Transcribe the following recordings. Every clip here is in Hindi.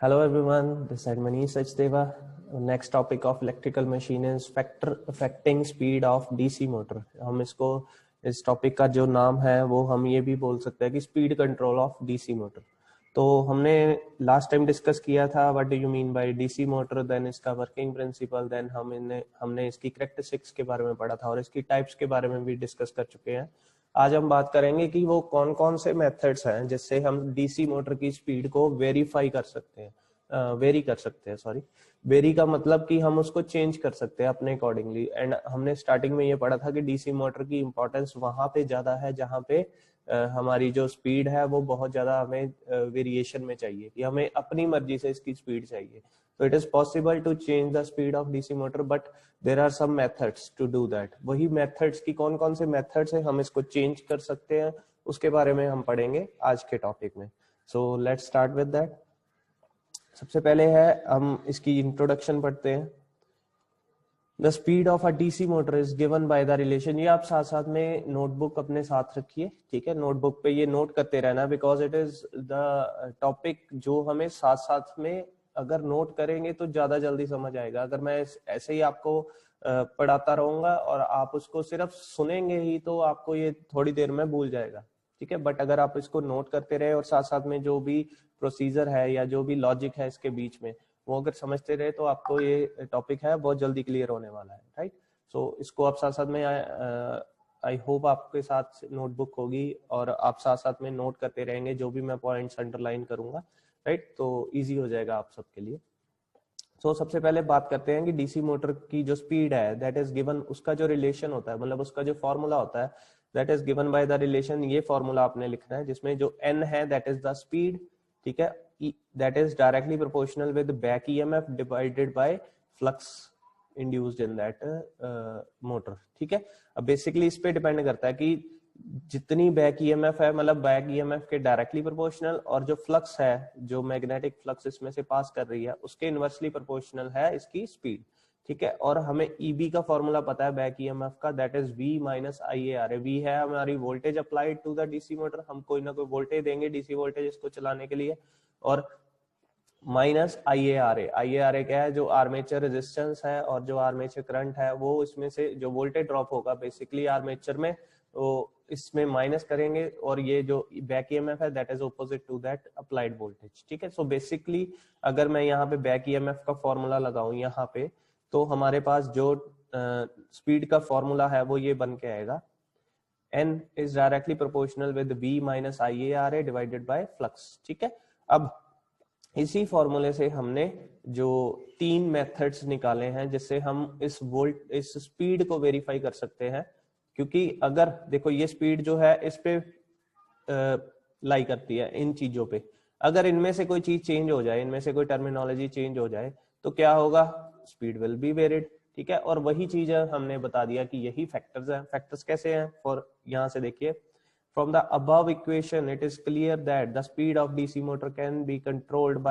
Hello everyone, this is Manish Sachdeva. Next topic of electrical machine is factor affecting speed of DC motor. हम इसको इस टॉपिक का जो नाम है वो हम ये भी बोल सकते हैं कि speed control of DC motor. तो हमने लास्ट टाइम डिस्कस किया था what do you mean by DC motor, then इसका वर्किंग प्रिंसिपल, देन हमने इसकी कैरेक्टरिस्टिक्स के बारे में पढ़ा था और इसकी टाइप्स के बारे में भी डिस्कस कर चुके हैं. आज हम बात करेंगे कि वो कौन कौन से मेथड्स हैं जिससे हम डीसी मोटर की स्पीड को वेरीफाई कर सकते हैं, वेरी का मतलब कि हम उसको चेंज कर सकते हैं अपने अकॉर्डिंगली. एंड हमने स्टार्टिंग में ये पढ़ा था कि डीसी मोटर की इंपॉर्टेंस वहां पे ज्यादा है जहां पे हमारी जो स्पीड है वो बहुत ज्यादा हमें वेरिएशन में चाहिए, कि हमें अपनी मर्जी से इसकी स्पीड चाहिए. तो it is possible to change the speed of DC motor, but there are some methods to do that. वही मेथड्स की कौन कौन से मेथड्स है हम इसको चेंज कर सकते हैं, उसके बारे में हम पढ़ेंगे आज के टॉपिक में. So let's start with that. सबसे पहले है हम इसकी इंट्रोडक्शन पढ़ते हैं. The speed of a DC motor is given by the relation. ये आप साथ साथ में नोटबुक अपने साथ रखिए, ठीक है. नोटबुक पे ये नोट करते रहना, because it is the topic जो हमें साथ साथ में अगर नोट करेंगे तो ज्यादा जल्दी समझ आएगा. अगर मैं ऐसे ही आपको पढ़ाता रहूंगा और आप उसको सिर्फ सुनेंगे ही तो आपको ये थोड़ी देर में भूल जाएगा, ठीक है. बट अगर आप इसको नोट करते रहे और साथ साथ में जो भी प्रोसीजर है या जो भी लॉजिक है इसके बीच में वो अगर समझते रहे तो आपको ये टॉपिक है बहुत जल्दी क्लियर होने वाला है, राइट. सो इसको आप साथ साथ में आई होप आपके साथ नोटबुक होगी और आप साथ साथ में नोट करते रहेंगे जो भी मैं पॉइंट्स अंडरलाइन करूंगा, राइट. तो इजी हो जाएगा आप सबके लिए. तो सबसे पहले बात करते हैं कि डीसी मोटर की जो स्पीड है दैट इज गिवन, उसका जो रिलेशन होता है, मतलब उसका जो फॉर्मूला होता है that is given by the relation. ये फॉर्मूला आपने लिखना है जिसमें जो n है दैट इज द स्पीड, ठीक है. That is directly proportional with back EMF divided by flux induced in that motor, ठीक है. अब बेसिकली इस पे डिपेंड करता है कि जितनी बैक ईएमएफ है, मतलब बैक ईएमएफ के डायरेक्टली प्रोपोर्शनल, और जो फ्लक्स है, जो मैग्नेटिक फ्लक्स इसमें से पास कर रही है, उसके इनवर्सली प्रोपोर्शनल है इसकी स्पीड, ठीक है. और हमें ईबी का फॉर्मूला पता है बैक ईएमएफ का, that is V minus I A R A. V है हमारी voltage applied to the DC motor, हम कोई ना कोई वोल्टेज देंगे डीसी वोल्टेज इसको चलाने के लिए, और minus I A R A. I A R A क्या है, जो आर्मेचर रेजिस्टेंस है और जो आर्मेचर करंट है, वो इसमें से जो वोल्टेज ड्रॉप होगा बेसिकली आर्मेचर में, तो इसमें माइनस करेंगे, और ये जो बैक ईएमएफ है that is opposite to that applied voltage, ठीक है. सो बेसिकली अगर मैं यहाँ पे बैक ईएमएफ का फॉर्मूला लगाऊं यहाँ पे, तो हमारे पास जो स्पीड का फॉर्मूला है वो ये बन के आएगा, n is directly proportional with v minus IARA divided by flux, ठीक है. अब इसी फॉर्मूले से हमने जो तीन मेथड्स निकाले हैं जिससे हम इस स्पीड को वेरीफाई कर सकते हैं. क्योंकि अगर देखो ये स्पीड जो है इस पे लाई करती है इन चीजों पे, अगर इनमें से कोई चीज चेंज हो जाए, इनमें से कोई टर्मिनोलॉजी चेंज हो जाए तो क्या होगा, स्पीड विल बी वेरिड, ठीक है. और वही चीज हमने बता दिया कि यही फैक्टर्स हैं. फैक्टर्स कैसे हैं, फॉर यहां से देखिए, from the above equation it is clear that the speed of DC motor can be controlled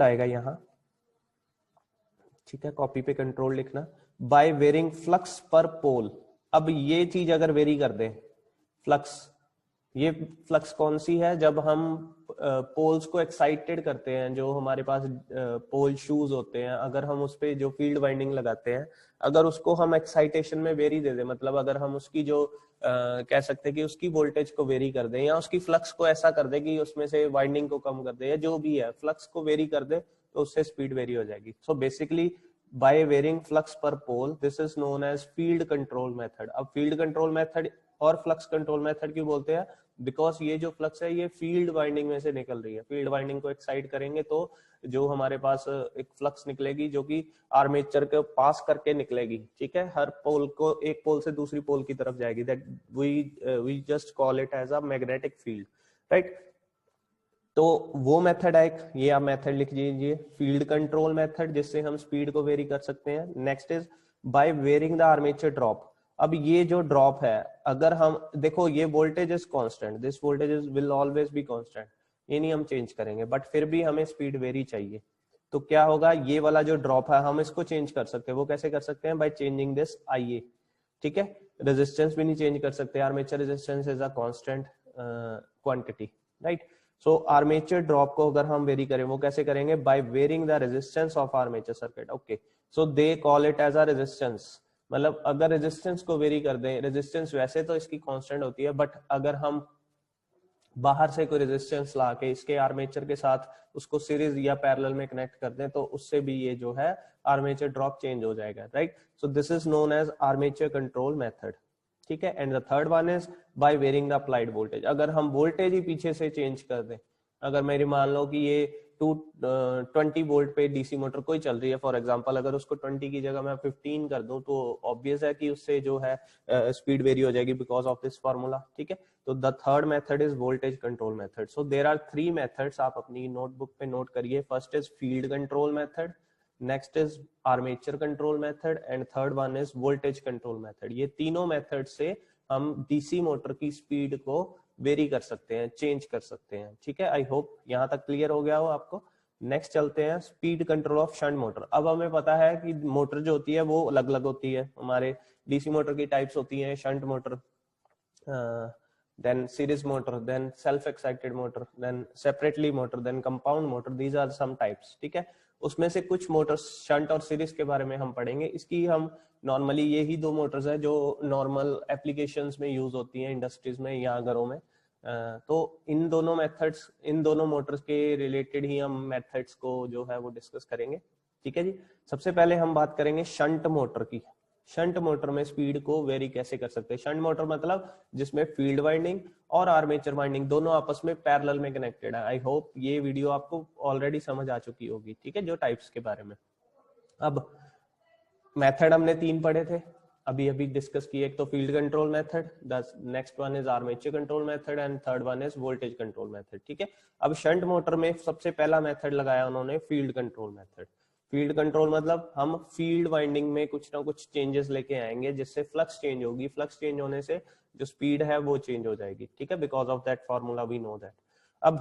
आएगा यहाँ, ठीक है. कॉपी पे कंट्रोल लिखना, बाय वेरिंग फ्लक्स पर पोल. अब ये चीज अगर वेरी कर दें फ्लक्स, ये फ्लक्स कौन सी है, जब हम पोल्स को एक्साइटेड करते हैं, जो हमारे पास पोल शूज होते हैं, अगर हम उस पे जो फील्ड वाइंडिंग लगाते हैं, अगर उसको हम एक्साइटेशन में वेरी दे दें, मतलब अगर हम उसकी जो कह सकते हैं कि उसकी वोल्टेज को वेरी कर दें, या उसकी फ्लक्स को ऐसा कर दे कि उसमें से वाइंडिंग को कम कर दे, या जो भी है फ्लक्स को वेरी कर दे, तो उससे स्पीड वेरी हो जाएगी. So basically by varying flux पर pole, this is known as field control method. अब फील्ड कंट्रोल मेथड और फ्लक्स कंट्रोल मेथड क्यों बोलते हैं, बिकॉज ये जो फ्लक्स है ये फील्ड वाइंडिंग में से निकल रही है. फील्ड वाइंडिंग को एक्साइट करेंगे तो जो हमारे पास एक फ्लक्स निकलेगी जो कि आर्मेचर के पास करके निकलेगी, ठीक है. हर पोल को, एक पोल से दूसरी पोल की तरफ जाएगी, that we just call it as a magnetic field, right. तो वो मेथड है एक, ये आप मेथड लिख लीजिए, फील्ड कंट्रोल मेथड, जिससे हम स्पीड को वेरी कर सकते हैं. Next is by varying the armature drop. अब ये जो ड्रॉप है, अगर हम देखो ये voltage is constant, this voltage will always be constant, ये नहीं हम चेंज करेंगे, बट फिर भी हमें स्पीड वेरी चाहिए. तो क्या होगा, ये वाला जो ड्रॉप है हम इसको चेंज कर सकते हैं. वो कैसे कर सकते हैं, बाय चेंजिंग दिस IA, ठीक है. रेजिस्टेंस भी नहीं चेंज कर सकते, armature resistance is a constant quantity, right. So armature drop को अगर हम वेरी करें वो कैसे करेंगे, by varying the resistance of armature circuit. Okay, so they call it as a resistance, मतलब अगर रेजिस्टेंस को वेरी कर दें, रेजिस्टेंस वैसे तो इसकी कांस्टेंट होती है, बट अगर हम बाहर से कोई रेजिस्टेंस ला के इसके आर्मेचर के साथ उसको सीरीज या पैरेलल में कनेक्ट कर दें तो उससे भी ये जो है आर्मेचर ड्रॉप चेंज हो जाएगा, right. So this is known as armature control method, ठीक है। And the third one is by varying the applied voltage. अगर हम वोल्टेज ही पीछे से चेंज कर दें, अगर मेरी मान लो कि ये 220 वोल्ट पे डीसी मोटर कोई चल रही है फॉर एग्जांपल, अगर उसको 20 की जगह मैं 15 कर दूं तो ऑब्वियस है कि उससे जो है स्पीड वेरी हो जाएगी बिकॉज ऑफ दिस फार्मूला, ठीक है। तो the third method is voltage control method. So there are 3 methods, आप अपनी नोटबुक पे नोट करिए। First is field control method, next is armature control method and third one is voltage control method. ये तीनों मेथड से हम डीसी मोटर की स्पीड को वेरी कर सकते हैं, चेंज कर सकते हैं, ठीक है। आई होप यहां तक क्लियर हो गया हो आपको। नेक्स्ट चलते हैं speed control of shunt motor. अब हमें पता है कि मोटर जो होती है वो अलग अलग होती है, हमारे डीसी मोटर की टाइप्स होती हैं, shunt motor, then series motor, then self excited motor, then separately motor, then compound motor, these are some types, ठीक है। उसमें से कुछ मोटर्स शंट और सीरीज के बारे में हम पढ़ेंगे। इसकी हम नॉर्मली यही 2 मोटर्स है जो नॉर्मल एप्लीकेशंस में यूज होती हैं, इंडस्ट्रीज में या घरों में। तो इन दोनों मेथड्स, इन दोनों मोटर्स के रिलेटेड ही हम मेथड्स को जो है वो डिस्कस करेंगे, ठीक है जी। सबसे पहले हम बात करेंगे शंट मोटर की। शंट मोटर में स्पीड को वेरी कैसे कर सकते हैं। शंट मोटर मतलब जिसमें फील्ड वाइंडिंग और आर्मेचर वाइंडिंग दोनों आपस में पैरेलल में कनेक्टेड है। आई होप ये वीडियो आपको ऑलरेडी समझ आ चुकी होगी, ठीक है, जो टाइप्स के बारे में। अब मेथड हमने 3 पढ़े थे, अभी अभी डिस्कस किए। एक तो field control method, next one is armature control method and third one is voltage control method, ठीक है। अब शंट मोटर में सबसे पहला मेथड लगाया उन्होंने field control method. Field control मतलब हम फील्ड वाइंडिंग में कुछ ना कुछ चेंजेस लेके आएंगे जिससे फ्लक्स चेंज होगी, फ्लक्स चेंज होने से जो स्पीड है वो चेंज हो जाएगी, ठीक है, because of that formula we know that. अब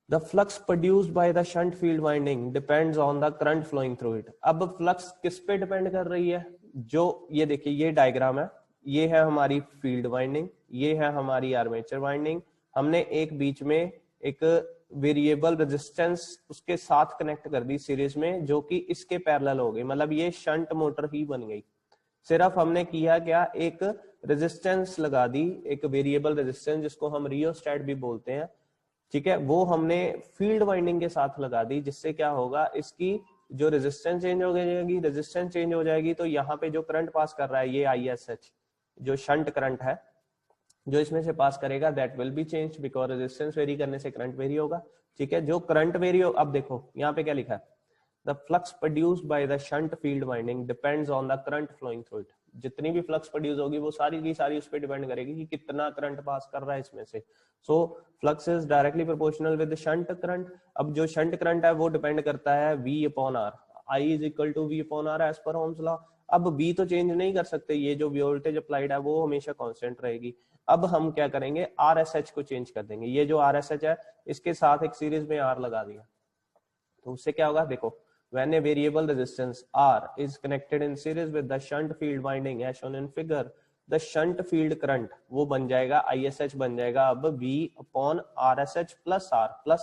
the flux produced by the shunt field winding depends on the current flowing through it. अब फ्लक्स किस पे डिपेंड कर रही है, जो ये देखिए ये डायग्राम है, ये है हमारी फील्ड वाइंडिंग, ये है हमारी आर्मेचर वाइंडिंग। हमने एक बीच में एक वेरिएबल रेजिस्टेंस उसके साथ कनेक्ट कर दी सीरीज में, जो कि इसके पैरेलल हो गई, मतलब ये शंट मोटर ही बन गई। सिर्फ हमने किया क्या, एक रेजिस्टेंस लगा दी, एक वेरिएबल रेजिस्टेंस जिसको हम रियोस्टेट भी बोलते हैं, ठीक है, वो हमने फील्ड वाइंडिंग के साथ लगा दी, जिससे क्या होगा, इसकी जो रेजिस्टेंस चेंज हो जाएगी, रेजिस्टेंस चेंज हो जाएगी तो यहाँ पे जो करंट पास कर रहा है ये ISH जो शंट करंट है जो इसमें से पास करेगा, that will be change because resistance very करने से करंट वेरी होगा, ठीक है। जो करंट वेरी हो, अब देखो यहाँ पे क्या लिखा है, the flux produced by the shunt field winding depends on the current flowing through it. जितनी भी फ्लक्स प्रोड्यूस होगी वो सारी की सारी उस पर डिपेंड करेगी कि कितना करंट पास कर रहा है इसमें से। So flux is directly proportional with shunt current. अब जो शंट करंट है वो डिपेंड करता है V/R, I is equal to V/R as per Ohm's law. अब V तो चेंज नहीं कर सकते, ये जो वोल्टेज अप्लाइड है वो हमेशा कांस्टेंट रहेगी। अब हम क्या करेंगे, RSH को चेंज कर देंगे। ये जो RSH है इसके साथ एक सीरीज में R लगा दिया, तो उससे क्या होगा, देखो, when a variable resistance R is connected in series with the shunt field winding as shown in figure, the shunt field current वो बन जाएगा ISH बन जाएगा अब V/RSH प्लस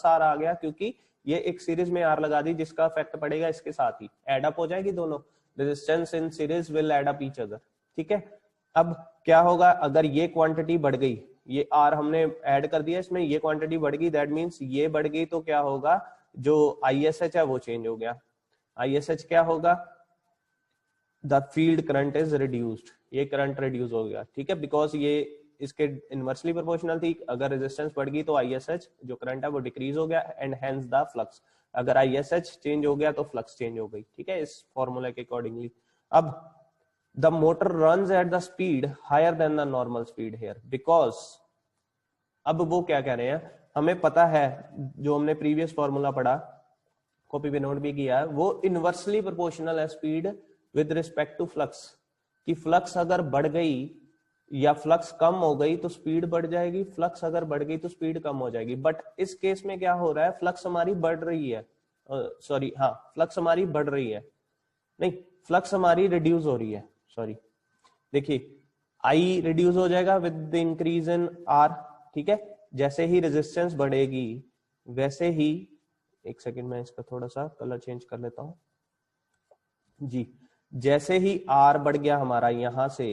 R आ गया, क्योंकि ये एक सीरीज में R लगा दी जिसका इफेक्ट पड़ेगा इसके साथ ही, एड अप हो जाएगी दोनों, resistance in series will add up each other, ठीक है। अब क्या होगा, अगर ये क्वांटिटी बढ़ गई, ये R हमने ऐड कर दिया इसमें, ये क्वांटिटी बढ़ गई, दैट मींस ये बढ़ गई, तो क्या होगा, जो ISH है वो चेंज हो गया। ISH क्या होगा, the field current is reduced, ये करंट रिड्यूस हो गया, ठीक है, बिकॉज ये इसके इनवर्सली प्रोपोर्शनल थी। अगर रेजिस्टेंस बढ़ गई तो ISH जो करंट है वो डिक्रीज हो गया एंड हेंस द फ्लक्स। अगर ISH चेंज हो गया तो फ्लक्स चेंज हो गई, ठीक है, इस फॉर्मूला के अकॉर्डिंगली। अब the motor runs at the speed higher than the normal speed here because, अब वो क्या कह रहे हैं, हमें पता है जो हमने प्रीवियस फॉर्मूला पढ़ा, कॉपी पे नोट भी किया है, वो इनवर्सली प्रोपोर्शनल है speed with respect to flux, कि फ्लक्स अगर बढ़ गई या फ्लक्स कम हो गई तो स्पीड बढ़ जाएगी, फ्लक्स अगर बढ़ गई तो स्पीड कम हो जाएगी। बट इस केस में क्या हो रहा है, फ्लक्स हमारी बढ़ रही है, सॉरी हाँ, फ्लक्स हमारी बढ़ रही है, नहीं, फ्लक्स हमारी रिड्यूस हो रही है, सॉरी, देखिए I रिड्यूस हो जाएगा with the increase in R, ठीक है, जैसे ही रेजिस्टेंस बढ़ेगी वैसे ही, एक सेकंड मैं इसका थोड़ा सा कलर चेंज कर लेता हूं जी, जैसे ही आर बढ़ गया हमारा यहां से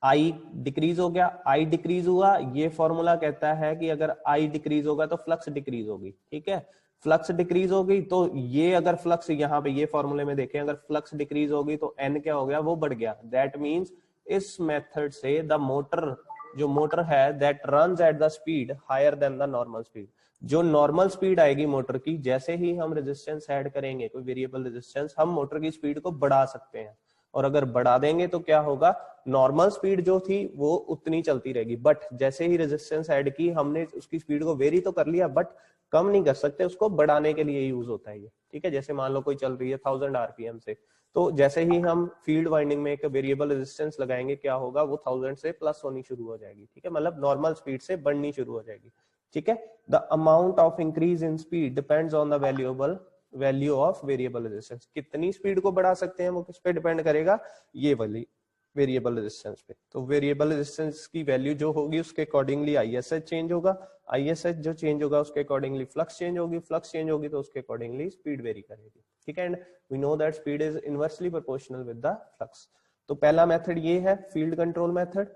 आई डिक्रीज हो गया, आई डिक्रीज हुआ, ये फॉर्मूला कहता है कि अगर आई डिक्रीज होगा तो फ्लक्स डिक्रीज होगी, ठीक है। फ्लक्स डिक्रीज होगी तो ये अगर फ्लक्स यहाँ पे ये फॉर्मूले में देखें, अगर फ्लक्स डिक्रीज होगी तो एन क्या हो गया, वो बढ़ गया। दैट मीन्स इस मेथड से द मोटर, जो मोटर है that runs at the speed higher than the normal speed, जो नॉर्मल स्पीड आएगी मोटर की, जैसे ही हम रेजिस्टेंस ऐड करेंगे कोई वेरिएबल रेजिस्टेंस, हम मोटर की स्पीड को बढ़ा सकते हैं। और अगर बढ़ा देंगे तो क्या होगा, नॉर्मल स्पीड जो थी वो उतनी चलती रहेगी, बट जैसे ही रेजिस्टेंस ऐड की हमने उसकी स्पीड को वेरी तो कर लिया बट कम नहीं कर सकते, उसको बढ़ाने के लिए यूज होता है ये, ठीक है। जैसे मान लो कोई चल रही है 1000 आरपीएम से, तो जैसे ही हम फील्ड वाइंडिंग में एक वेरिएबल रेजिस्टेंस लगाएंगे क्या होगा, वो 1000 से प्लस होनी शुरू हो जाएगी, ठीक है, मतलब नॉर्मल स्पीड से बढ़नी शुरू हो जाएगी, ठीक है। The amount of increase in speed depends on the value of variable resistance, कितनी स्पीड को बढ़ा सकते हैं वो किस पे डिपेंड करेगा, ये वाली वेरिएबल रेजिस्टेंस पे। तो वेरिएबल रेजिस्टेंस की वैल्यू जो होगी उसके अकॉर्डिंगली आईएसएच चेंज होगा, आईएसएच जो चेंज होगा उसके अकॉर्डिंगली फ्लक्स चेंज होगी, फ्लक्स चेंज होगी तो उसके अकॉर्डिंगली स्पीड वेरी करेगी, ठीक है। And we know that speed is inversely proportional with the flux. तो पहला मेथड ये है फील्ड कंट्रोल मेथड,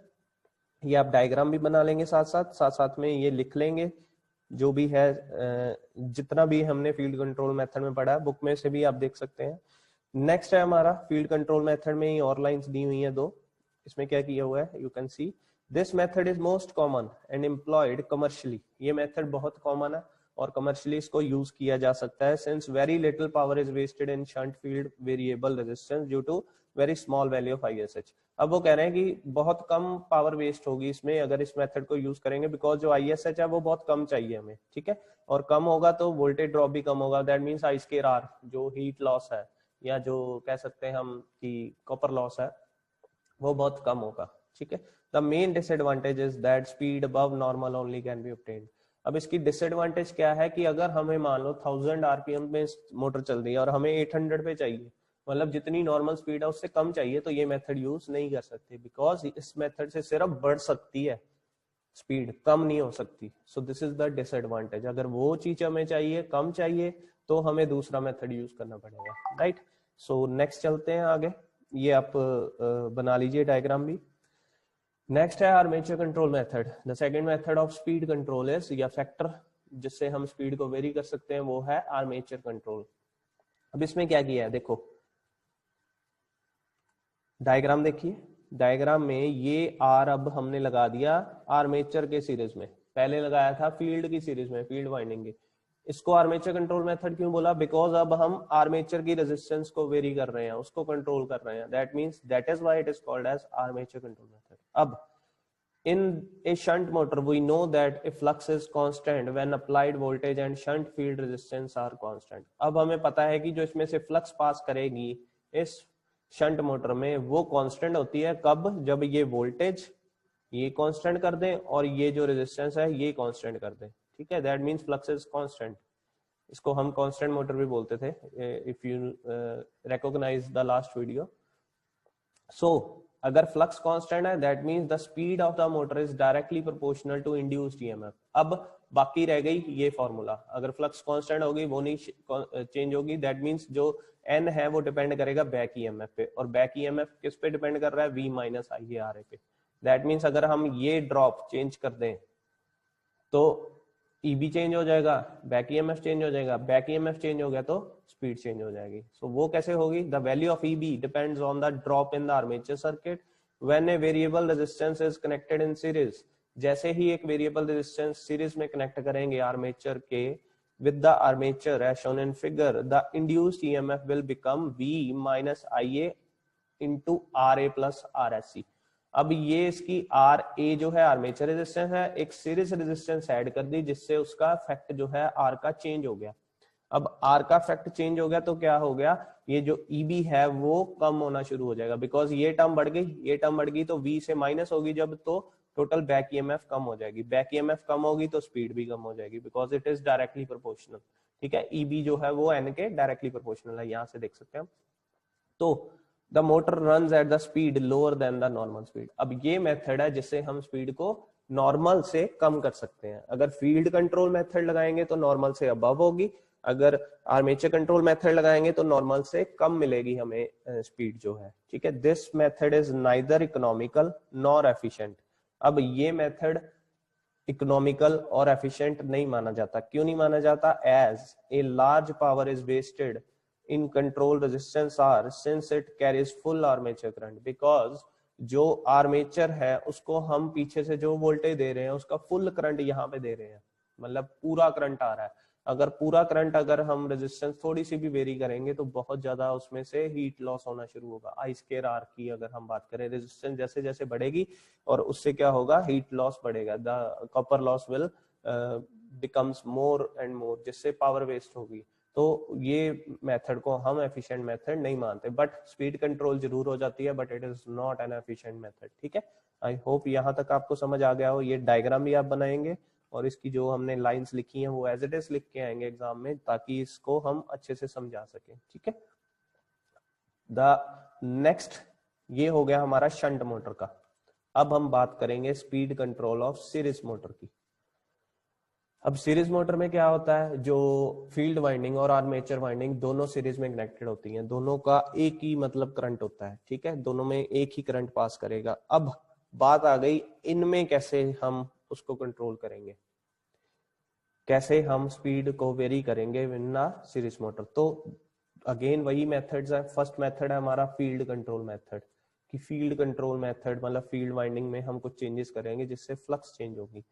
ये आप डायग्राम भी बना लेंगे साथ साथ में ये लिख लेंगे, जो भी है जितना भी हमने फील्ड कंट्रोल मेथड में पढ़ा है बुक में से भी आप देख सकते हैं। नेक्स्ट है हमारा फील्ड कंट्रोल मेथड में ही और लाइंस दी हुई हैं दो, इसमें क्या किया हुआ है, you can see this method is most common and employed commercially, ये मेथड बहुत कॉमन है और कमर्शियली इसको यूज किया जा सकता है, since very little power is wasted in shunt field variable resistance due to very small value of I sh. अब वो कह रहे हैं कि बहुत कम पावर वेस्ट होगी इसमें अगर इस मेथड को यूज करेंगे, बिकॉज जो आईएसएच है वो बहुत कम चाहिए हमें, ठीक है, और कम होगा तो वोल्टेज ड्रॉप भी कम होगा, that means I square R, जो हीट लॉस है या जो कह सकते हैं हम कि कॉपर लॉस है, वो बहुत कम होगा, ठीक है। The main disadvantage is that speed above normal only can be obtained. अब इसकी डिसएडवांटेज क्या है कि अगर हमें मान लो 1000 आरपीएम में मोटर चल रही है और हमें 800 पे चाहिए, मतलब जितनी नॉर्मल स्पीड है उससे कम चाहिए, तो ये मेथड यूज नहीं कर सकते, बिकॉज इस मेथड से सिर्फ बढ़ सकती है स्पीड, कम नहीं हो सकती। सो दिस इज द डिसएडवांटेज, अगर वो चीज हमें चाहिए कम चाहिए तो हमें दूसरा मेथड यूज करना पड़ेगा, राइट। सो नेक्स्ट चलते हैं आगे, ये आप बना लीजिए डायग्राम भी। नेक्स्ट है armature control method. The second method of speed control is, या फैक्टर जिससे हम स्पीड को वेरी कर सकते हैं, वो है आर्मेचर कंट्रोल। अब इसमें क्या किया है देखो, डायग्राम देखिए, डायग्राम में ये आर अब हमने लगा दिया आर्मेचर के सीरीज में, पहले लगाया था फील्ड की सीरीज में, फील्ड वाइंडिंग की। इसको आर्मेचर कंट्रोल मेथड क्यों बोला, बिकॉज अब हम आर्मेचर की रेजिस्टेंस को वेरी कर रहे हैं, उसको कंट्रोल कर रहे हैं, that means that is why it is called as armature control method. अब in a shunt motor we know that a flux is constant when applied voltage and shunt field resistance are constant। अब हमें पता है कि जो इसमें से फ्लक्स पास करेगी इस शंट मोटर में वो कांस्टेंट होती है, कब, जब ये वोल्टेज ये कांस्टेंट कर दें और ये जो रेजिस्टेंस है ये कांस्टेंट कर दें, ठीक है, that means flux is constant. इसको हम कांस्टेंट मोटर भी बोलते थे, if you recognize the last video. So अगर फ्लक्स कांस्टेंट है that means the speed of the motor is directly proportional to induced EMF. अब बाकी रह गई ये फॉर्मूला, अगर फ्लक्स कांस्टेंट होगी वो नहीं चेंज होगी, दैट मींस जो एन है वो डिपेंड करेगा बैक ईएमएफ पे, और बैक ईएमएफ किस पे डिपेंड कर रहा है, we minus I R A पे। दैट मींस अगर हम ये ड्रॉप चेंज कर दें तो ईबी चेंज हो जाएगा, बैक ईएमएफ चेंज हो जाएगा, बैक ईएमएफ चेंज हो गया तो स्पीड चेंज हो जाएगी। सो वो कैसे होगी, the value of EB depends on the drop in the armature circuit when a variable resistance is connected in series. जैसे ही एक वेरिएबल रेजिस्टेंस सीरीज में कनेक्ट करेंगे आर्मेचर के with the armature as shown in figure, the induced EMF will become V minus IA into RA plus RSC। अब ये इसकी RA जो है आर्मेचर रेजिस्टेंस है, एक सीरीज रेजिस्टेंस ऐड कर दी जिससे उसका फैक्ट जो है R का चेंज हो गया। अब R का फैक्ट चेंज हो गया तो क्या हो गया, ये जो EB है वो कम होना शुरू हो जाएगा, बिकॉज ये टर्म बढ़ गई, ये टर्म बढ़ गई तो V से माइनस होगी जब, तो टोटल बैक ईएमएफ कम हो जाएगी, बैक ईएमएफ कम होगी तो स्पीड भी कम हो जाएगी, because it is directly proportional, ठीक है। ईबी जो है वो एन के डायरेक्टली प्रोपोर्शनल है, यहां से देख सकते हैं। तो the motor runs at the speed lower than the normal speed. अब ये मेथड है जिससे हम स्पीड को नॉर्मल से कम कर सकते हैं। अगर फील्ड कंट्रोल मेथड लगाएंगे तो नॉर्मल से अबव होगी, अगर आर्मेचर कंट्रोल मेथड लगाएंगे तो नॉर्मल से कम मिलेगी हमें स्पीड जो है, ठीक है। This method is neither economical nor efficient. अब ये मेथड इकोनॉमिकल और एफिशिएंट नहीं माना जाता। क्यों नहीं माना जाता? As a large power is wasted in control resistance R since it carries full armature current. Because जो आर्मेचर है उसको हम पीछे से जो वोल्टेज दे रहे हैं उसका फुल करंट यहाँ पे दे रहे हैं, मतलब पूरा करंट आ रहा है। अगर पूरा करंट अगर हम रेजिस्टेंस थोड़ी सी भी वेरी करेंगे तो बहुत ज्यादा उसमें से हीट लॉस होना शुरू होगा। आई स्क्वायर आर की अगर हम बात करें, रेजिस्टेंस जैसे जैसे बढ़ेगी और उससे क्या होगा, हीट लॉस बढ़ेगा, the copper loss will becomes more and more, जिससे पावर वेस्ट होगी। तो ये मेथड को हम एफिशिएंट मेथड नहीं मानते, बट स्पीड कंट्रोल जरूर हो जाती है, but it is not an efficient method, ठीक है। आई होप यहाँ तक आपको समझ आ गया हो। ये डायग्राम भी आप बनाएंगे और इसकी जो हमने लाइंस लिखी हैं वो एज इट इज लिख के आएंगे एग्जाम में, ताकि इसको हम अच्छे से समझा सकें, ठीक है। द नेक्स्ट ये हो गया हमारा शंट मोटर का। अब हम बात करेंगे speed control of series motor की। अब सीरीज मोटर में क्या होता है, जो फील्ड वाइंडिंग और आर्मेचर वाइंडिंग दोनों सीरीज में कनेक्टेड होती हैं, दोनों का एक ही मतलब करंट होता है, ठीक है, दोनों में एक ही करंट पास करेगा। अब बात आ गई इनमें कैसे हम उसको कंट्रोल करेंगे, कैसे हम स्पीड को वेरी करेंगे विन सीरीज मोटर। तो अगेन वही मेथड्स है। फर्स्ट मेथड है हमारा फील्ड कंट्रोल मेथड, कि फील्ड कंट्रोल मेथड मतलब फील्ड वाइंडिंग में हम कुछ चेंजेस करेंगे जिससे फ्लक्स चेंज होगी।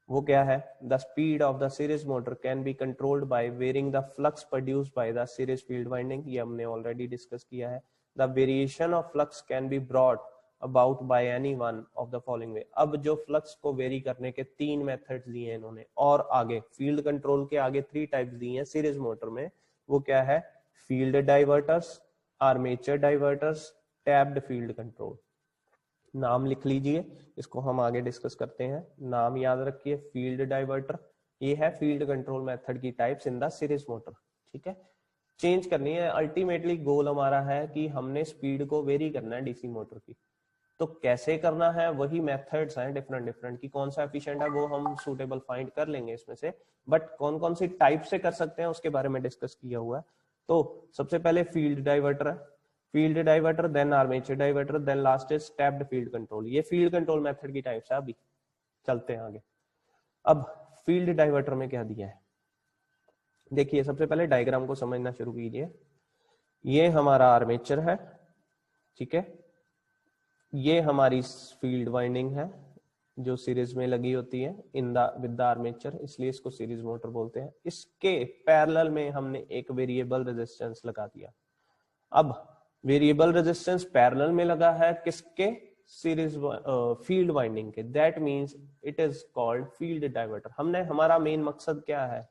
वो क्या है, the speed of the series motor can be controlled by varying the flux produced by the series field winding. ये हमने ऑलरेडी डिस्कस किया है। The variation of flux can be brought about by any one of the following way. अब जो फ्लक्स को वेरी करने के 3 मेथड्स दिए हैं इन्होंने, और आगे फील्ड कंट्रोल के आगे 3 टाइप्स दिए हैं सीरीज मोटर में। वो क्या है, field diverters, armature diverters, tapped field control. नाम लिख लीजिए, इसको हम आगे डिस्कस करते हैं। नाम याद रखिए, फील्ड डाइवर्टर, ये है फील्ड कंट्रोल मेथड की types in the series motor, ठीक है। चेंज करनी है, अल्टीमेटली गोल हमारा है कि हमने स्पीड को वेरी करना है डीसी मोटर की। तो कैसे करना है, वही मेथड्स हैं डिफरेंट डिफरेंट, की कौन सा एफिशिएंट है वो हम सूटेबल फाइंड कर लेंगे इसमें से, बट कौन कौन सी टाइप से कर सकते हैं उसके बारे में डिस्कस किया हुआ है। तो सबसे पहले फील्ड डाइवर्टर है, field diverter, then armature diverter, then last is tapped field control. ये फील्ड कंट्रोल मेथड की टाइप्स है। अभी चलते हैं आगे। अब फील्ड डाइवर्टर में क्या दिया है, देखिए सबसे पहले डायग्राम को समझना शुरू कीजिए। ये हमारा आर्मेचर है, ठीक है, ये हमारी फील्ड वाइंडिंग है जो सीरीज में लगी होती है in the with the armature, इसलिए इसको सीरीज मोटर बोलते हैं। इसके पैरेलल में हमने एक वेरिएबल रेजिस्टेंस लगा दिया। अब वेरिएबल रेजिस्टेंस पैरेलल में लगा है किसके, सीरीज फील्ड वाइंडिंग के, that means it is called field diverter. हमने, हमारा मेन मकसद क्या है,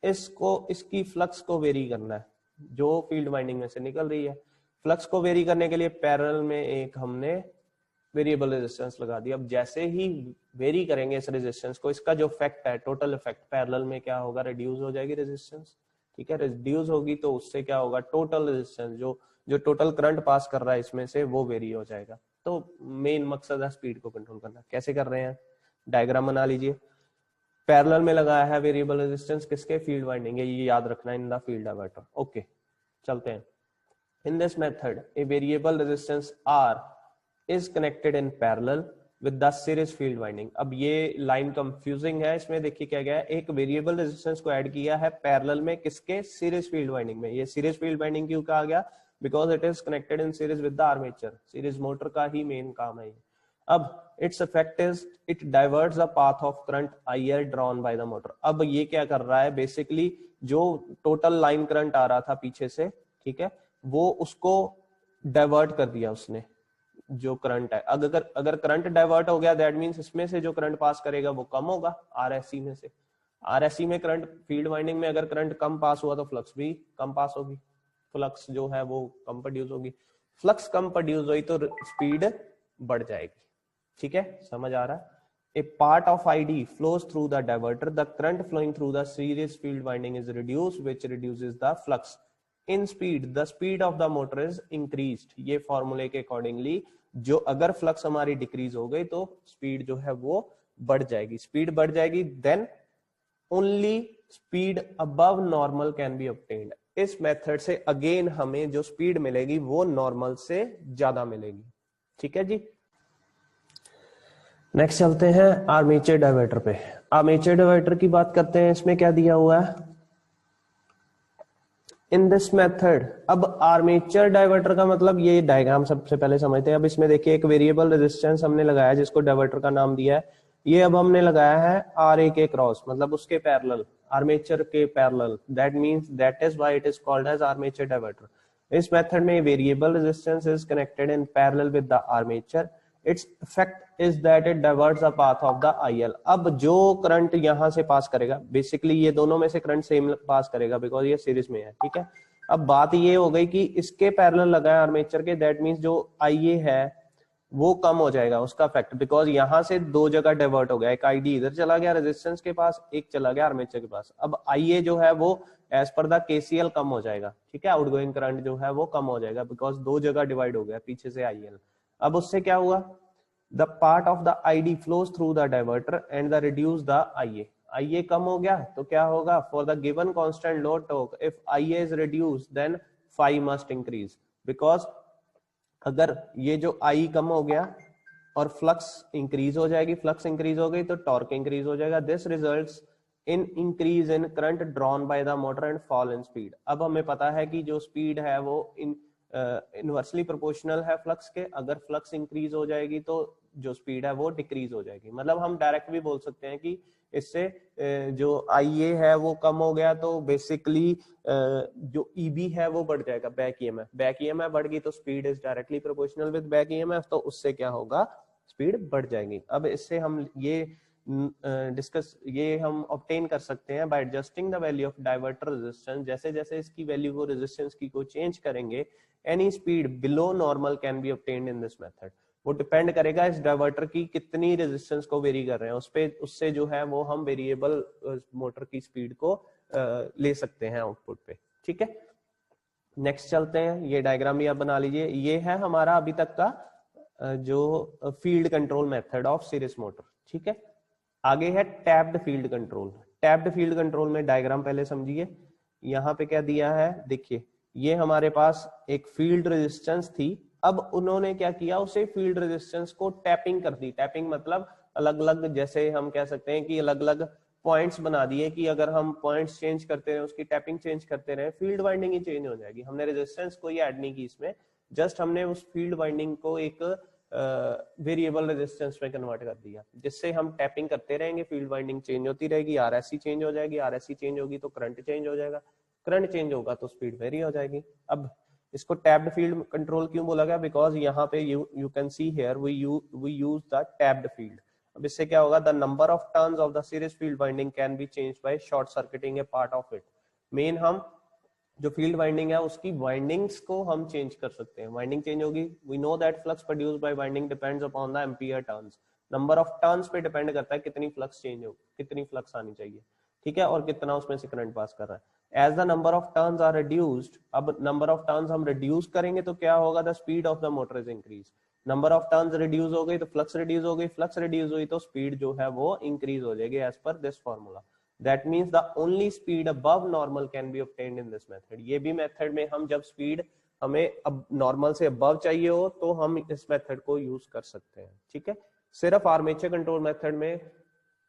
इसको, इसकी फ्लक्स को वेरी करना है जो फील्ड वाइंडिंग में से निकल रही है। फ्लक्स को वेरी करने के लिए पैरेलल में एक हमने वेरिएबल रेजिस्टेंस लगा दिया। अब जैसे ही वेरी करेंगे इस रेजिस्टेंस को, इसका जो इफेक्ट है, टोटल इफेक्ट पैरेलल में क्या होगा, रिड्यूस हो जाएगी रेजिस्टेंस, ठीक है। रिड्यूस होगी तो उससे क्या होगा, टोटल रेजिस्टेंस जो टोटल करंट पास कर रहा है इसमें से वो वेरी हो जाएगा। तो मेन मकसद है स्पीड को कंट्रोल करना। कैसे कर रहे हैं, डायग्राम बना लीजिए। पैरेलल में लगाया है वेरिएबल रेजिस्टेंस किसके, फील्ड वाइंडिंग है, ये याद रखना in the field diverter. Okay, चलते हैं। इन this method a variable resistance R is connected in parallel with the series field winding। अब ये लाइन कंफ्यूजिंग है, इसमें देखिए क्या गया है, एक वेरिएबल रेजिस्टेंस को ऐड किया है पैरेलल में किसके, सीरीज फील्ड वाइंडिंग में। ये सीरीज फील्ड वाइंडिंग क्यों कहा गया, because it is connected in series with the armature. Series motor का ही मेन काम है ये। अब it's effect is it diverts the path of current IR drawn by the motor. अब ये क्या कर रहा है, बेसिकली जो टोटल लाइन करंट आ रहा था पीछे से, ठीक है, वो उसको डाइवर्ट कर दिया उसने, जो करंट है। अगर करंट डाइवर्ट हो गया, दैट मींस इसमें से जो करंट पास करेगा वो कम होगा RSC में से। RSC में करंट, फील्ड वाइंडिंग में अगर करंट कम पास हुआ तो फ्लक्स भी कम पास होगी, फ्लक्स जो है वो कम प्रोड्यूस होगी। फ्लक्स कम प्रोड्यूस हुई तो स्पीड बढ़ जाएगी, ठीक है, समझ आ रहा है। A part of ID flows through the diverter. The current flowing through the series field winding is reduced, which reduces the flux. In speed, the speed of the motor is increased. ये फॉर्मूले के अकॉर्डिंगली जो अगर फ्लक्स हमारी डिक्रीज हो गई तो स्पीड जो है वो बढ़ जाएगी, स्पीड बढ़ जाएगी, then only speed above normal can be obtained. इस मेथड से अगेन हमें जो स्पीड मिलेगी वो नॉर्मल से ज्यादा मिलेगी। ठीक है जी। नेक्स्ट चलते हैं आर्मेचर डायवर्टर पे। आर्मेचर डायवर्टर की बात करते हैं, इसमें क्या दिया हुआ है इन दिस मेथड। अब आर्मेचर डायवर्टर का मतलब, ये डायग्राम सबसे पहले समझते हैं। अब इसमें देखिए एक वेरिएबल रेजिस्टेंस हमने लगाया जिसको डायवर्टर का नाम दिया है। ये अब हमने लगाया है आर ए के क्रॉस, मतलब उसके पैरेलल, आर्मेचर के parallel, that means that is why it is called as armature diverter. इस मेथड में variable resistance is connected in parallel with the armature. Its effect is that it diverts the path of the IL. अब जो करंट यहां से पास करेगा, बेसिकली ये दोनों में से करंट सेम पास करेगा बिकॉज ये सीरीज में है, ठीक है। अब बात ये हो गई कि इसके पैरेलल लगा है आर्मेचर के, दैट मींस जो आईए है वो कम हो जाएगा उसका इफेक्ट, बिकॉज यहां से दो जगह डाइवर्ट हो गया, एक आईडी इधर चला गया रेजिस्टेंस के पास, एक चला गया आर्मेचर के पास। अब आईए जो है वो एज पर द केसीएल कम हो जाएगा, ठीक है, आउटगोइंग करंट जो है वो कम हो जाएगा बिकॉज दो जगह डिवाइड हो गया पीछे से आईएल। अब उससे क्या हुआ, the part of the ID flows through the diverter and the reduce the IA। IA कम हो गया तो क्या होगा, for the given constant load torque if IA is reduced then phi must increase, because अगर ये जो I कम हो गया और फ्लक्स इंक्रीज हो जाएगी, फ्लक्स इंक्रीज हो गई तो टॉर्क इंक्रीज हो जाएगा। This results in increase in current drawn by the motor and fall in speed. अब हमें पता है कि जो स्पीड है वो इनवर्सली प्रोपोर्शनल है फ्लक्स के। अगर फ्लक्स इंक्रीज हो जाएगी तो जो स्पीड है वो डिक्रीज हो जाएगी। मतलब हम डायरेक्ट भी बोल सकते हैं कि इससे जो आईए है वो कम हो गया तो बेसिकली जो ईबी है वो बढ़ जाएगा, बैक ईएमएफ। बैक ईएमएफ बढ़ गई तो speed is directly proportional with back EMF, तो उससे क्या होगा, स्पीड बढ़ जाएगी। अब इससे हम ये हम ऑब्टेन कर सकते हैं bye adjusting the value of diverter resistance. जैसे जैसे इसकी वैल्यू को, रेजिस्टेंस की को चेंज करेंगे, any speed below normal can be obtained in this method. वो डिपेंड करेगा इस डाइवर्टर की कितनी रेजिस्टेंस को वेरी कर रहे हैं उस पे, उससे जो है वो हम वेरिएबल मोटर की स्पीड को ले सकते हैं आउटपुट पे, ठीक है। नेक्स्ट चलते हैं, ये डायग्राम भी आप बना लीजिए। ये है हमारा अभी तक का जो field control method of series motor, ठीक है। आगे है tapped field control. Tapped field control में डायग्राम पहले समझिए। यहाँ पे क्या दिया है, देखिए ये हमारे पास एक फील्ड रेजिस्टेंस थी। अब उन्होंने क्या किया, उसे फील्ड रेजिस्टेंस को टैपिंग कर दी। टैपिंग मतलब अलग अलग, जैसे हम कह सकते हैं कि अलग अलग पॉइंट्स बना दिए कि अगर हम पॉइंट्स चेंज करते रहे, उसकी टैपिंग चेंज करते रहे, फील्ड वाइंडिंग ही चेंज हो जाएगी। हमने रेजिस्टेंस कोई ऐड नहीं की इसमें, जस्ट हमने उस फील्ड वाइंडिंग को एक वेरिएबल रेजिस्टेंस में कन्वर्ट कर दिया, जिससे हम टैपिंग करते रहेंगे, फील्ड वाइंडिंग चेंज होती रहेगी, आरएससी चेंज हो जाएगी, आरएससी चेंज होगी तो करंट चेंज हो जाएगा, करंट चेंज होगा तो स्पीड वेरी हो जाएगी। अब इसको टैप्ड फील्ड कंट्रोल क्यों बोला गया, बिकॉज यहाँ पे you can see here we use the tapped field. अब इससे क्या होगा, the number of turns of the series field winding can be changed by short circuiting a part of it. मेन हम जो फील्ड वाइंडिंग है उसकी वाइंडिंग्स को हम चेंज कर सकते हैं। वाइंडिंग चेंज होगी, we know that flux produced by winding depends upon the ampere turns. Number of turns पे डिपेंड करता है कितनी फ्लक्स चेंज हो, कितनी फ्लक्स आनी चाहिए, ठीक है, और कितना उसमें से करंट पास कर रहा है। As the number of turns are reduced, अब नंबर ऑफ टर्न्स हम रिड्यूस करेंगे तो क्या होगा, the speed of the motor is increase. Number of turns reduce हो गई तो फ्लक्स रिड्यूस हो गई, फ्लक्स रिड्यूस हुई तो स्पीड जो है वो इंक्रीज हो जाएगी as per this formula. That means the only speed above normal can be obtained in this method। ये भी मेथड में हम जब स्पीड हमें अब नॉर्मल से अबव चाहिए हो तो हम इस मेथड को यूज कर सकते हैं, ठीक है। सिर्फ आर्मेचर कंट्रोल मेथड में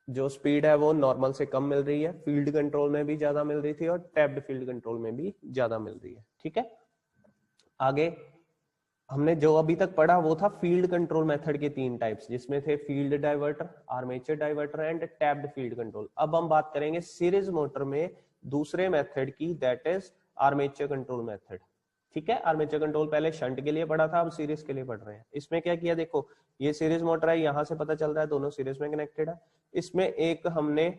जो स्पीड है वो नॉर्मल से कम मिल रही है, फील्ड कंट्रोल में भी ज्यादा मिल रही थी और टैप्ड फील्ड कंट्रोल में भी ज्यादा मिल रही है, ठीक है। आगे हमने जो अभी तक पढ़ा वो था फील्ड कंट्रोल मेथड के तीन टाइप्स, जिसमें थे field diverter, armature diverter and tapped field control. अब हम बात करेंगे सीरीज मोटर में दूसरे मेथड की, that is armature control method, ठीक है। आर्मेचर कंट्रोल पहले शंट के लिए पढ़ा था, अब सीरीज के लिए पढ़ रहे हैं। इसमें क्या किया, देखो ये सीरीज मोटर है, यहां से पता चल रहा है दोनों सीरीज में कनेक्टेड है। इसमें एक हमने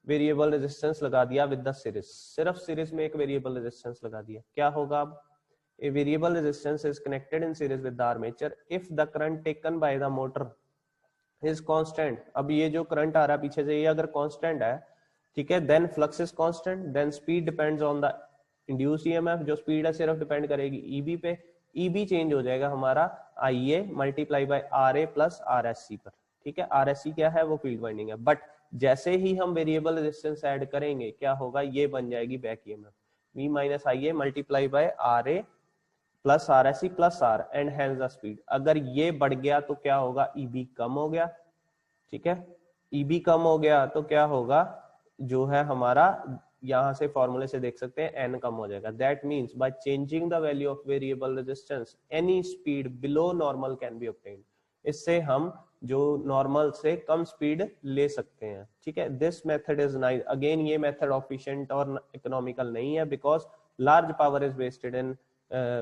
वेरिएबल रेजिस्टेंस लगा दिया विद द सीरीज, सिर्फ सीरीज में एक वेरिएबल रेजिस्टेंस लगा दिया। क्या होगा, अब a variable resistance is connected in series with the armature if the current taken by the motor is constant। अब ये जो करंट आ रहा है पीछे से, ये अगर कांस्टेंट है, ठीक है, then flux is constant, then speed depends on the induced EMF। जो स्पीड है सिर्फ डिपेंड करेगी EB पे, EB चेंज हो जाएगा हमारा IA multiply by RA plus RSC पर, ठीक है, RSE क्या है, वो फील्ड वाइंडिंग है। बट जैसे ही हम वेरिएबल रेजिस्टेंस ऐड करेंगे क्या होगा, ये बन जाएगी back EMF, V minus IA multiply by RA plus RSE plus R and hence the speed. अगर ये बढ़ गया तो क्या होगा, EB कम हो गया, ठीक है, EB कम हो गया तो क्या होगा, जो है हमारा यहां से फॉर्मूले से देख सकते हैं N कम हो जाएगा। That means by changing the value of variable resistance any speed below normal can be obtained. इससे हम जो नॉर्मल से कम स्पीड ले सकते हैं, ठीक है। This method is nice, again ये मेथड ऑफिशिएंट और इकोनॉमिकल नहीं है because large power is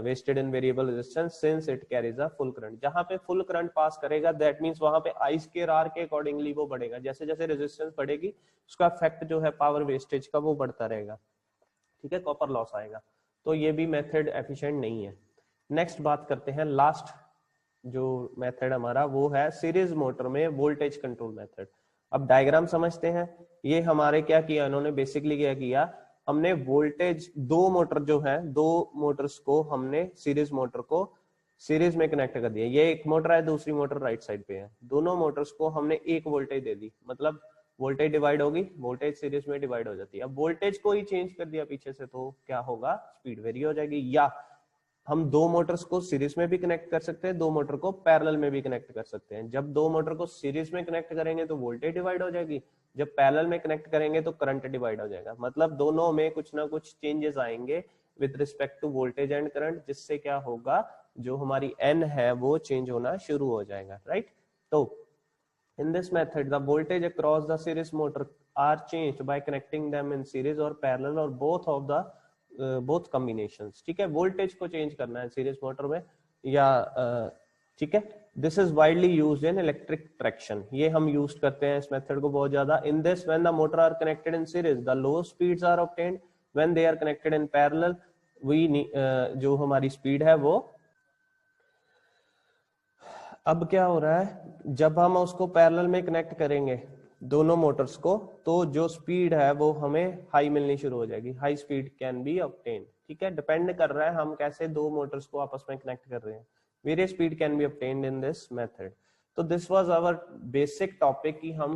wasted in variable resistance since it carries a full current। जहां पे फुल करंट पास करेगा दैट मींस वहां पे I स्क्वायर R के अकॉर्डिंगली वो बढ़ेगा, जैसे जैसे रेजिस्टेंस बढ़ेगी उसका इफेक्ट जो है पावर वेस्टेज का वो बढ़ता रहेगा, ठीक है, कॉपर लॉस आएगा। तो ये भी मेथड एफिशिएंट नहीं है। नेक्स्ट बात करते हैं, लास्ट जो मेथड हमारा वो है सीरीज मोटर में वोल्टेज कंट्रोल मेथड। अब डायग्राम समझते हैं। ये हमारे क्या किया इन्होंने, बेसिकली क्या किया, हमने वोल्टेज दो मोटर जो है, दो मोटर्स को हमने सीरीज मोटर को सीरीज में कनेक्ट कर दिया। ये एक मोटर है, दूसरी मोटर राइट साइड पे है, दोनों मोटर्स को हमने एक वोल्टेज दे दी, मतलब वोल्टेज डिवाइड होगी, वोल्टेज सीरीज में डिवाइड हो जाती है। अब वोल्टेज को ही चेंज कर दिया पीछे से तो क्या होगा, स्पीड वेरी हो जाएगी। या हम दो मोटर्स को सीरीज में भी कनेक्ट कर सकते हैं, दो मोटर को पैरेलल में भी कनेक्ट कर सकते हैं। जब दो मोटर को सीरीज में कनेक्ट करेंगे तो वोल्टेज डिवाइड हो जाएगी, जब पैरेलल में कनेक्ट करेंगे तो करंट डिवाइड हो जाएगा। मतलब दोनों में कुछ ना कुछ चेंजेस आएंगे with respect to voltage and current, जिससे क्या होगा, जो हमारी एन है वो चेंज होना शुरू हो जाएगा, राइट। तो in this method the voltage across the series motor are changed by connecting them in series or parallel or both of the both combinations। ठीक है, वोल्टेज को चेंज करना है सीरीज मोटर में या ठीक है। This is widely used in electric traction, ये हम यूज करते हैं इस मेथड को बहुत ज्यादा। In this when the motor are connected in series the low speeds are obtained, when they are connected in parallel we जो हमारी स्पीड है वो, अब क्या हो रहा है, जब हम उसको पैरेलल में कनेक्ट करेंगे दोनों मोटर्स को तो जो स्पीड है वो हमें हाई मिलनी शुरू हो जाएगी, high speed can be obtained. ठीक है, डिपेंड कर रहा है हम कैसे दो मोटर्स को आपस में कनेक्ट कर रहे हैं। Various speed can be obtained in this method. तो this was our basic topic कि हम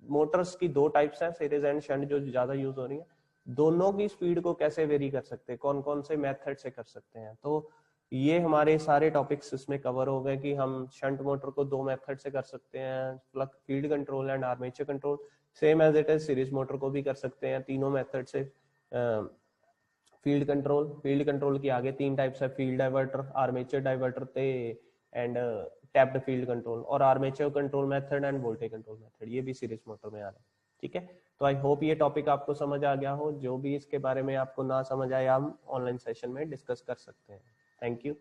मोटर्स की दो टाइप्स हैं, सीरीज एंड शंट, जो ज्यादा यूज हो रही है, दोनों की स्पीड को कैसे वेरी कर सकते हैं, कौन कौन से मेथड से कर सकते हैं। तो ये हमारे सारे टॉपिक्स इसमें कवर हो गए कि हम शंट मोटर को दो मेथड से कर सकते हैं, field control and armature control. Same as it is series motor को भी कर सकते हैं तीनों मेथड से। फील्ड कंट्रोल की आगे तीन टाइप्स है, फील्ड डाइवर्टर, आर्मेचर डाइवर्टर थे एंड टैप्ड फील्ड कंट्रोल, और armature control method end voltage control method, ये भी सीरीज मोटर में आ रहा है। ठीक है, तो आई होप ये टॉपिक आपको समझ आ गया हो। जो भी इसके बारे में आपको ना समझ आए हम ऑनलाइन सेशन में डिस्कस कर सकते हैं। Thank you.